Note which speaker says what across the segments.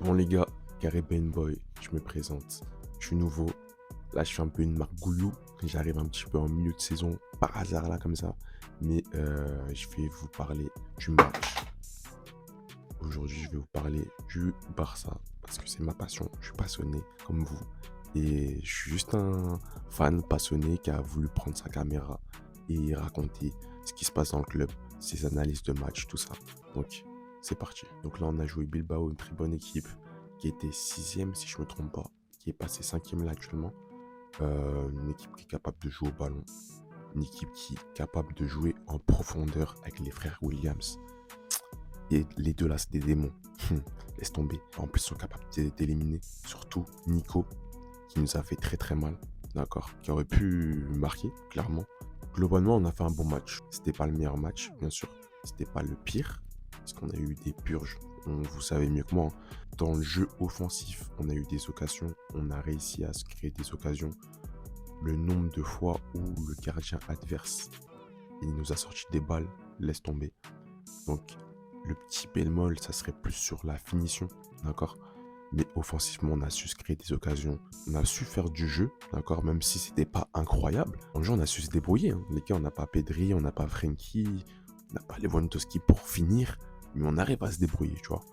Speaker 1: Bon les gars, Carré Ben Boy, je me présente. Je suis nouveau. Là, je fais un peu une marque Goulou. J'arrive un petit peu en milieu de saison, par hasard là comme ça. Mais je vais vous parler du match. Aujourd'hui, je vais vous parler du Barça parce que c'est ma passion. Je suis passionné comme vous. Et je suis juste un fan passionné qui a voulu prendre sa caméra et raconter ce qui se passe dans le club, ses analyses de match, tout ça. Donc, c'est parti. Donc là, on a joué Bilbao, une très bonne équipe qui était sixième, si je me trompe pas, qui est passé cinquième là actuellement. Une équipe qui est capable de jouer au ballon, une équipe qui est capable de jouer en profondeur avec les frères Williams. Et les deux là, c'est des démons. Laisse tomber. En plus, ils sont capables d'éliminer. Surtout Nico, qui nous a fait très très mal. D'accord. Qui aurait pu marquer, clairement. Globalement, on a fait un bon match. C'était pas le meilleur match, bien sûr. C'était pas le pire. Parce qu'on a eu des purges. Vous savez mieux que moi, hein. Dans le jeu offensif, on a eu des occasions. On a réussi à se créer des occasions. Le nombre de fois où le gardien adverse, il nous a sorti des balles, laisse tomber. Donc, le petit bémol, ça serait plus sur la finition, d'accord. Mais offensivement, on a su se créer des occasions, on a su faire du jeu, d'accord, même si c'était pas incroyable. En jeu, on a su se débrouiller, hein. Les gars, on n'a pas Pedri, on n'a pas Frenkie, on n'a pas Lewandowski pour finir, mais on arrive à se débrouiller, tu vois.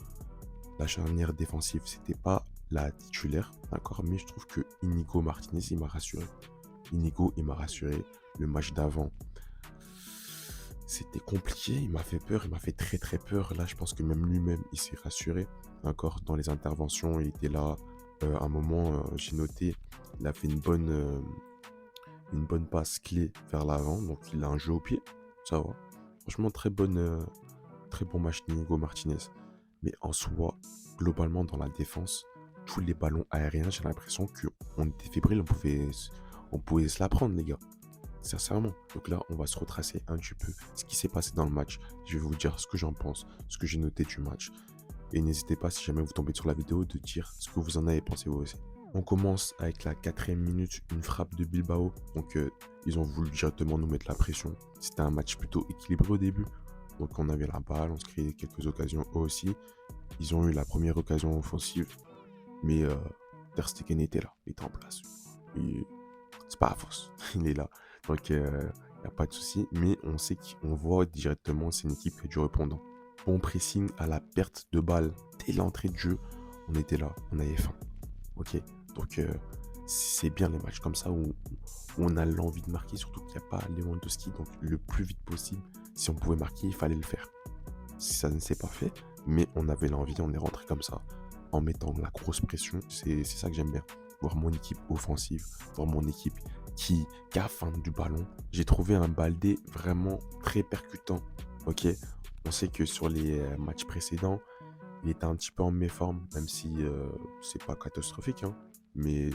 Speaker 1: La charnière défensive, c'était pas la titulaire, d'accord, mais je trouve que Inigo Martinez, il m'a rassuré. Inigo, il m'a rassuré. Le match d'avant, c'était compliqué, il m'a fait peur, il m'a fait très très peur. Là, je pense que même lui-même, il s'est rassuré. Encore dans les interventions, il était là. À un moment, j'ai noté, il a fait une bonne passe clé vers l'avant. Donc, il a un jeu au pied. Ça va. Franchement, très bon match d'Inigo Martinez. Mais en soi, globalement, dans la défense, tous les ballons aériens, j'ai l'impression qu'on était fébrile, on pouvait se la prendre, les gars. Sincèrement. Donc là, on va se retracer un petit peu ce qui s'est passé dans le match. Je vais vous dire ce que j'en pense, ce que j'ai noté du match. Et n'hésitez pas, si jamais vous tombez sur la vidéo, de dire ce que vous en avez pensé vous aussi. On commence avec la quatrième minute, une frappe de Bilbao. Donc ils ont voulu directement nous mettre la pression. C'était un match plutôt équilibré au début. Donc on avait la balle, on se créait quelques occasions eux aussi. Ils ont eu la première occasion offensive. Mais Ter Stegen était là, il était en place. Et c'est pas à force, il est là. Donc, il n'y a pas de souci. Mais on sait qu'on voit directement, c'est une équipe qui est du répondant. Bon pressing à la perte de balle dès l'entrée de jeu. On était là, on avait faim. Ok. Donc, c'est bien les matchs comme ça où on a l'envie de marquer, surtout qu'il n'y a pas Lewandowski. Donc, le plus vite possible, si on pouvait marquer, il fallait le faire. Si ça ne s'est pas fait, mais on avait l'envie, on est rentré comme ça, en mettant la grosse pression. C'est ça que j'aime bien. Voir mon équipe offensive, voir mon équipe qui a faim du ballon. J'ai trouvé un Baldé vraiment très percutant. Ok, on sait que sur les matchs précédents, il était un petit peu en méforme, même si c'est pas catastrophique, hein, mais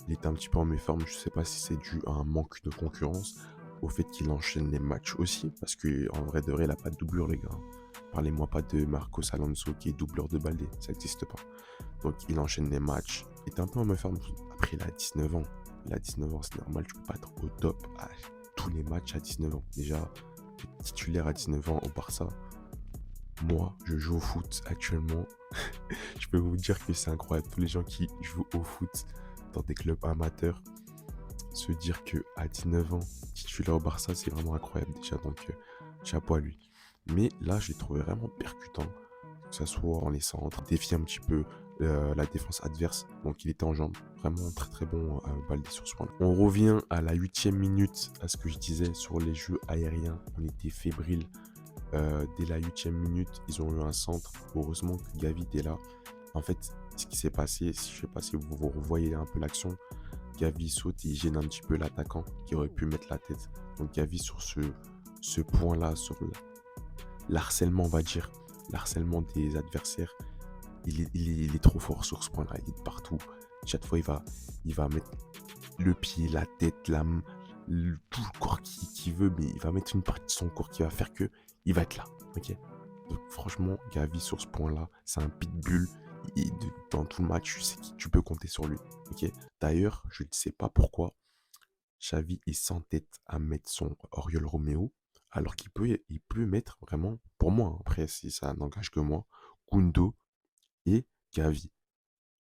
Speaker 1: il était un petit peu en méforme. Je sais pas si c'est dû à un manque de concurrence, au fait qu'il enchaîne les matchs aussi, parce que en vrai de vrai, il a pas de doublure, les gars. Parlez-moi pas de Marcos Alonso qui est doubleur de Baldé, ça n'existe pas. Donc il enchaîne les matchs, il est un peu en méforme. Après, il a 19 ans. Il a 19 ans, c'est normal, tu peux pas être au top à tous les matchs à 19 ans. Déjà, titulaire à 19 ans au Barça. Moi, je joue au foot actuellement. Je peux vous dire que c'est incroyable. Tous les gens qui jouent au foot dans des clubs amateurs, se dire que à 19 ans, titulaire au Barça, c'est vraiment incroyable déjà. Donc, chapeau à lui. Mais là, je l'ai trouvé vraiment percutant, que ce soit en laissant défier un petit peu la défense adverse. Donc, il était en jambes. Vraiment très très bon Baldé sur ce point. On revient à la 8e minute, à ce que je disais sur les jeux aériens. On était fébrile. Dès la 8e minute, ils ont eu un centre. Heureusement que Gavi était là. En fait, ce qui s'est passé, je ne sais pas si vous revoyez un peu l'action, Gavi saute et il gêne un petit peu l'attaquant qui aurait pu mettre la tête. Donc Gavi sur ce point-là, sur l'harcèlement, on va dire, l'harcèlement des adversaires, il est trop fort sur ce point-là. Il est de partout. Chaque fois, il va mettre le pied, la tête, tout le corps qui veut, mais il va mettre une partie de son corps qui va faire que il va être là. Ok. Donc franchement, Gavi sur ce point-là, c'est un pitbull. Dans tout le match, tu sais que tu peux compter sur lui. Ok. D'ailleurs, je ne sais pas pourquoi Xavi est s'entête à mettre son Oriol Romeo, alors il peut mettre vraiment, pour moi, hein, après si ça n'engage que moi, Kundo et Gavi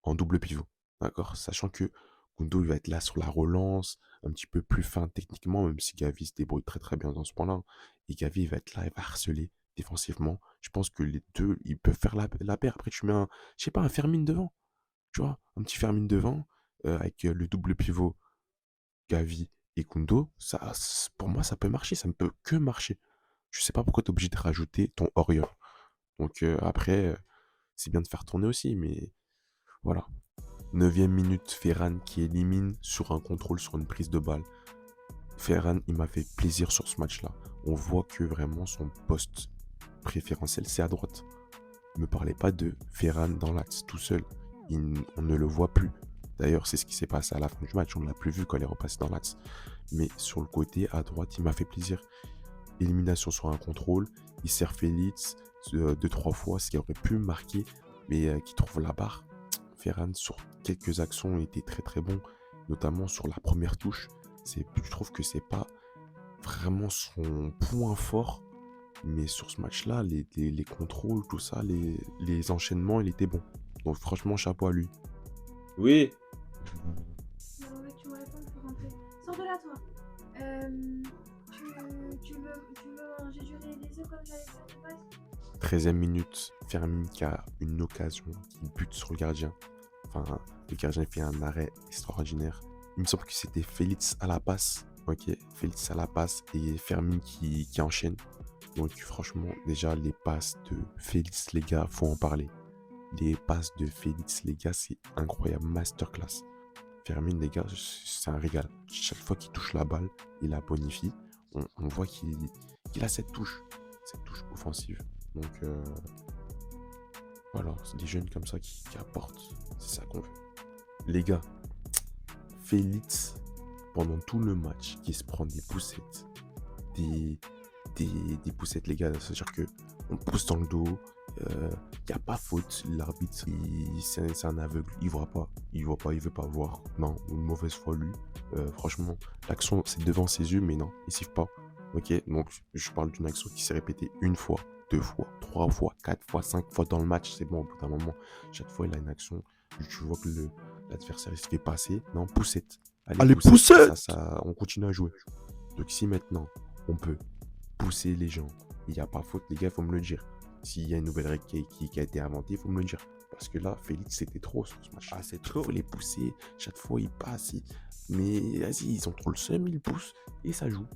Speaker 1: en double pivot, d'accord? Sachant que Koundé, il va être là sur la relance, un petit peu plus fin techniquement, même si Gavi se débrouille très très bien dans ce point-là. Et Gavi, il va être là, il va harceler défensivement. Je pense que les deux, ils peuvent faire la paire. Après, tu mets un, je sais pas, un Fermin devant, tu vois, un petit Fermin devant, avec le double pivot Gavi et Kundo, pour moi, ça peut marcher, ça ne peut que marcher. Je sais pas pourquoi tu es obligé de rajouter ton Aurier. Donc après, c'est bien de faire tourner aussi, mais voilà. 9e minute, Ferran qui élimine sur un contrôle, sur une prise de balle. Ferran, il m'a fait plaisir sur ce match-là. On voit que vraiment son poste préférentiel, c'est à droite. Ne me parlez pas de Ferran dans l'axe tout seul. On ne le voit plus. D'ailleurs, c'est ce qui s'est passé à la fin du match. On ne l'a plus vu quand il est repassé dans l'axe. Mais sur le côté, à droite, il m'a fait plaisir. Élimination sur un contrôle. Il sert Félix 2-3 fois, ce qui aurait pu marquer, mais qui trouve la barre. Ferran, sur quelques actions, était très très bon, notamment sur la première touche. Je trouve que c'est pas vraiment son point fort, mais sur ce match-là, les contrôles, tout ça, les enchaînements, il était bon. Donc franchement, chapeau à lui.
Speaker 2: Oui.
Speaker 3: Ouais, tu me réponds pour rentrer. Sors de là, toi. J'ai juré les œufs comme j'allais faire de base.
Speaker 1: 13e minute, Fermin qui a une occasion, qui bute sur le gardien. Enfin, le gardien fait un arrêt extraordinaire. Il me semble que c'était Félix à la passe. Ok, Félix à la passe et Fermin qui enchaîne. Donc franchement, déjà les passes de Félix, les gars, faut en parler. Les passes de Félix, les gars, c'est incroyable, masterclass. Fermin, les gars, c'est un régal. Chaque fois qu'il touche la balle, il la bonifie. On voit qu'il a cette touche offensive. Donc voilà, c'est des jeunes comme ça qui apportent. C'est ça qu'on veut. Les gars, Félix, pendant tout le match, qui se prend des poussettes. Des poussettes, les gars. C'est-à-dire qu'on pousse dans le dos. Il n'y a pas faute. L'arbitre, c'est un aveugle. Il voit pas. Il veut pas voir. Non, une mauvaise foi, lui. Franchement, l'action, c'est devant ses yeux, mais non, il siffle pas. Ok, donc je parle d'une action qui s'est répétée une fois, 2 fois, 3 fois, 4 fois, 5 fois dans le match. C'est bon, au bout d'un moment, chaque fois, il a une action. Tu vois que l'adversaire, il se fait passer. Non, poussette. Allez, poussette. On continue à jouer. Donc si maintenant, on peut pousser les gens, il n'y a pas faute, les gars, il faut me le dire. S'il y a une nouvelle règle qui a été inventée, il faut me le dire. Parce que là, Félix, c'était trop sur ce match.
Speaker 2: Ah, c'est trop.
Speaker 1: Il faut les pousser. Chaque fois, ils passent. Mais vas-y, ils ont trop le seum, ils poussent. Et ça joue.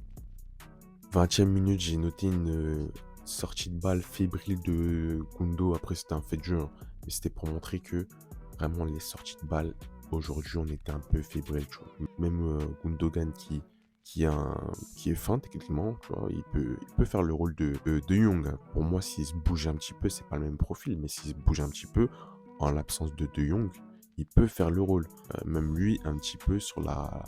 Speaker 1: 20e minute, j'ai noté une sortie de balle fébrile de Kundo. Après, c'était un fait de jeu. Hein. Mais c'était pour montrer que vraiment, les sorties de balle, aujourd'hui, on était un peu fébrile. Tu vois. Même Gundogan qui est fin techniquement, tu vois, il peut faire le rôle de Jong. Hein. Pour moi, s'il se bouge un petit peu, c'est pas le même profil, mais s'il se bouge un petit peu, en l'absence de Jong, il peut faire le rôle. Même lui, un petit peu sur la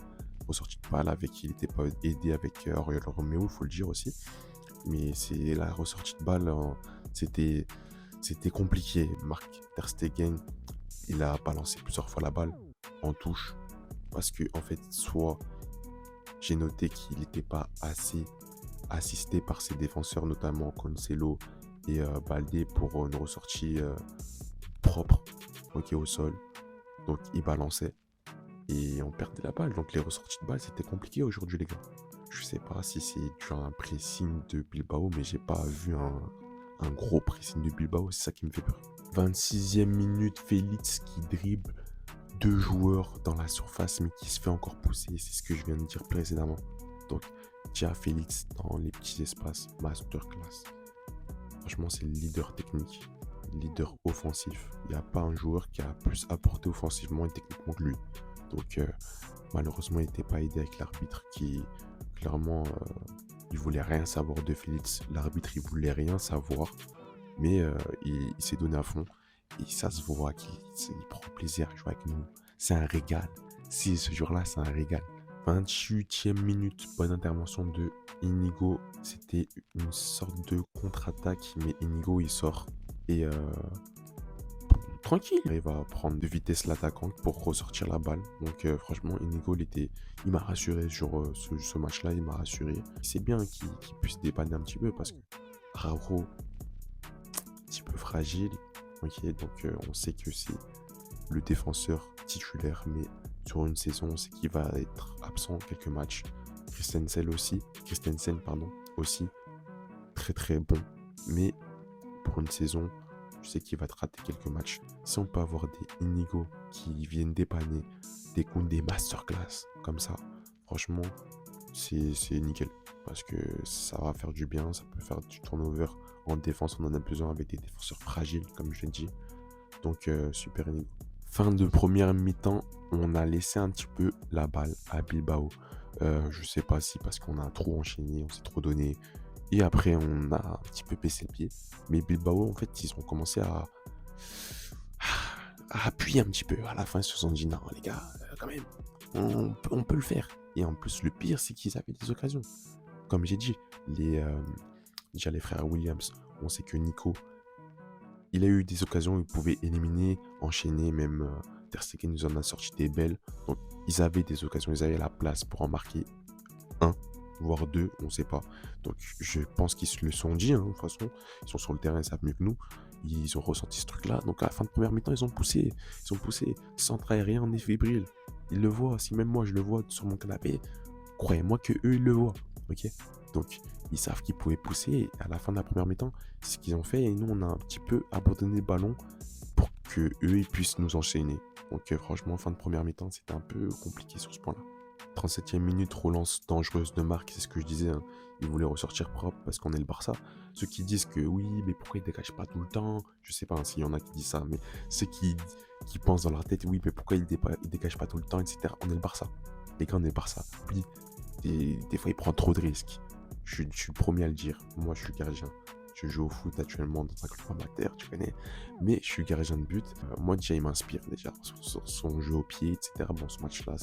Speaker 1: ressortie de balle, il n'était pas aidé avec Oriol Romeo, il faut le dire aussi. Mais c'est la ressortie de balle, c'était compliqué. Marc Ter Stegen, il a balancé plusieurs fois la balle en touche, parce que en fait, soit j'ai noté qu'il n'était pas assez assisté par ses défenseurs, notamment Cancelo et Baldé, pour une ressortie propre, ok, au sol. Donc il balançait et on perdait la balle. Donc les ressorties de balle, c'était compliqué aujourd'hui, les gars. Je sais pas si c'est dû à un pressing de Bilbao, mais j'ai pas vu un gros pressing de Bilbao. C'est ça qui me fait peur. 26e minute, Félix qui dribble 2 joueurs dans la surface, mais qui se fait encore pousser. C'est ce que je viens de dire précédemment. Donc, Tia Félix dans les petits espaces, masterclass. Franchement, c'est le leader technique, le leader offensif. Il n'y a pas un joueur qui a plus apporté offensivement et techniquement que lui. Donc, malheureusement, il n'était pas aidé avec l'arbitre qui, clairement, il voulait rien savoir de Félix. L'arbitre, il voulait rien savoir, mais il s'est donné à fond. Et ça se voit qu'il prend plaisir à jouer avec nous. C'est un régal. Si ce jour-là, c'est un régal. 28e minute, bonne intervention de Inigo. C'était une sorte de contre-attaque, mais Inigo, il sort. Et tranquille, il va prendre de vitesse l'attaquant pour ressortir la balle. Donc franchement, Inigo, il m'a rassuré sur ce match-là. Il m'a rassuré. C'est bien qu'il puisse dépanner un petit peu parce que Rauro, un petit peu fragile. Ok, donc on sait que c'est le défenseur titulaire, mais sur une saison, on sait qu'il va être absent quelques matchs. Christensen, pardon, aussi, très très bon. Mais pour une saison, je sais qu'il va te rater quelques matchs. Si on peut avoir des Inigo qui viennent dépanner, des Koundé masterclass, comme ça, franchement, c'est nickel. Parce que ça va faire du bien, ça peut faire du turnover. En défense, on en a besoin avec des défenseurs fragiles, comme je l'ai dit. Donc, super Inigo. Fin de première mi-temps, on a laissé un petit peu la balle à Bilbao. Je sais pas si parce qu'on a trop enchaîné, on s'est trop donné. Et après, on a un petit peu baissé le pied. Mais Bilbao, en fait, ils ont commencé à appuyer un petit peu. À la fin, ils se sont dit, non, les gars, quand même, on peut le faire. Et en plus, le pire, c'est qu'ils avaient des occasions. Comme j'ai dit, déjà les frères Williams, on sait que Nico, il a eu des occasions où il pouvait éliminer, enchaîner, même Ter Stegen nous en a sorti des belles. Donc, ils avaient des occasions, ils avaient la place pour en marquer un, voire deux, on ne sait pas. Donc, je pense qu'ils se le sont dit, de toute façon. Ils sont sur le terrain, ils savent mieux que nous. Ils ont ressenti ce truc-là. Donc, à la fin de première mi-temps, ils ont poussé. Centre aérien en est fébrile. Ils le voient. Si même moi, je le vois sur mon canapé, croyez-moi que eux ils le voient. Ok. Donc, ils savent qu'ils pouvaient pousser. Et à la fin de la première mi-temps, c'est ce qu'ils ont fait. Et nous, on a un petit peu abandonné le ballon pour que eux ils puissent nous enchaîner. Donc, franchement, fin de première mi-temps, c'était un peu compliqué sur ce point-là. 37e minute, relance dangereuse de Marc, c'est ce que je disais. Hein. Il voulait ressortir propre parce qu'on est le Barça. Ceux qui disent que oui, mais pourquoi il dégage pas tout le temps? Je sais pas hein, s'il y en a qui disent ça, mais ceux qui pensent dans leur tête, oui, mais pourquoi il dégage pas tout le temps, etc. On est le Barça. Les gars, on est le Barça. Oui, des fois, il prend trop de risques. Je suis le premier à le dire. Moi, je suis gardien. Je joue au foot actuellement dans un club amateur, tu connais. Mais je suis gardien de but. Moi, déjà, il m'inspire déjà sur son jeu au pied, etc. Bon, ce match-là,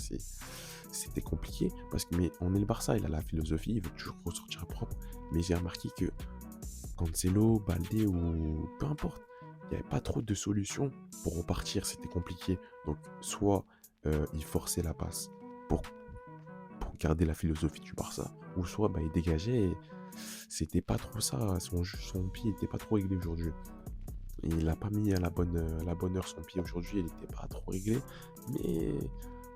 Speaker 1: c'était compliqué. Mais on est le Barça, il a la philosophie, il veut toujours ressortir propre. Mais j'ai remarqué que Cancelo, Baldé ou peu importe, il n'y avait pas trop de solutions pour repartir. C'était compliqué. Donc, soit il forçait la passe pour garder la philosophie du Barça, ou soit il dégageait et c'était pas trop ça, son pied était pas trop réglé aujourd'hui. Il n'a pas mis à la bonne heure son pied aujourd'hui, il n'était pas trop réglé, mais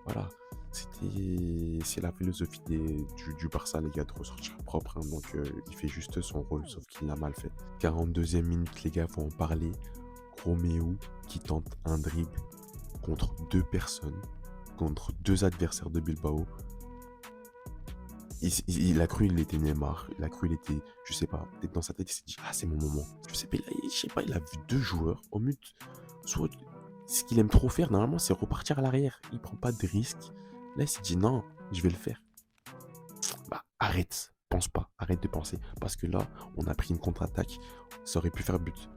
Speaker 1: voilà, c'est la philosophie du Barça, les gars, de ressortir propre, hein, donc il fait juste son rôle, sauf qu'il l'a mal fait. 42e minute, les gars, faut en parler. Roméo qui tente un dribble contre deux personnes, contre deux adversaires de Bilbao. Il a cru il était Neymar, il a cru il était, je sais pas, peut-être dans sa tête il s'est dit ah c'est mon moment. Je sais pas, il a vu deux joueurs au mute. Soit ce qu'il aime trop faire normalement c'est repartir à l'arrière, il prend pas de risques. Là il s'est dit non, je vais le faire. Bah arrête, pense pas, arrête de penser parce que là on a pris une contre-attaque, ça aurait pu faire but.